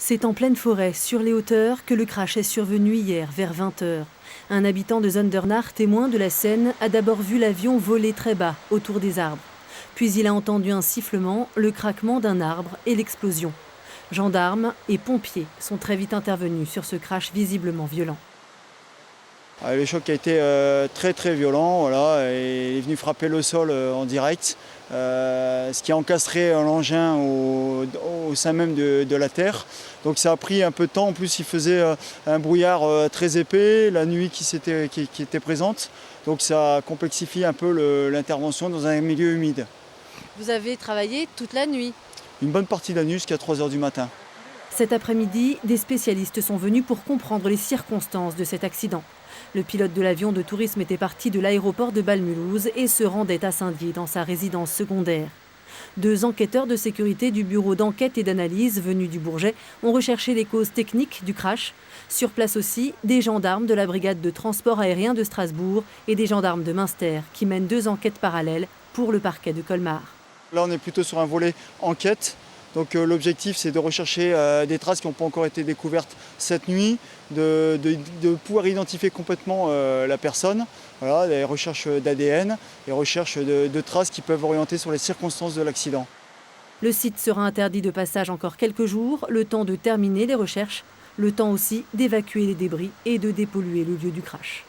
C'est en pleine forêt, sur les hauteurs, que le crash est survenu hier vers 20 h. Un habitant de Zundernach, témoin de la scène, a d'abord vu l'avion voler très bas, autour des arbres. Puis il a entendu un sifflement, le craquement d'un arbre et l'explosion. Gendarmes et pompiers sont très vite intervenus sur ce crash visiblement violent. Le choc a été très violent, voilà, et il est venu frapper le sol en direct, ce qui a encastré l'engin au sein même de la terre. Donc ça a pris un peu de temps, en plus il faisait un brouillard très épais, la nuit qui était présente, donc ça a complexifié un peu l'intervention dans un milieu humide. Vous avez travaillé toute la nuit? Une bonne partie de la nuit jusqu'à 3 h du matin. Cet après-midi, des spécialistes sont venus pour comprendre les circonstances de cet accident. Le pilote de l'avion de tourisme était parti de l'aéroport de Bâle-Mulhouse et se rendait à Saint-Dié dans sa résidence secondaire. 2 enquêteurs de sécurité du bureau d'enquête et d'analyse venus du Bourget ont recherché les causes techniques du crash. Sur place aussi, des gendarmes de la brigade de transport aérien de Strasbourg et des gendarmes de Münster qui mènent 2 enquêtes parallèles pour le parquet de Colmar. Là on est plutôt sur un volet enquête. Donc l'objectif c'est de rechercher des traces qui n'ont pas encore été découvertes cette nuit, de pouvoir identifier complètement la personne, voilà, des recherches d'ADN, des recherches de traces qui peuvent orienter sur les circonstances de l'accident. Le site sera interdit de passage encore quelques jours, le temps de terminer les recherches, le temps aussi d'évacuer les débris et de dépolluer le lieu du crash.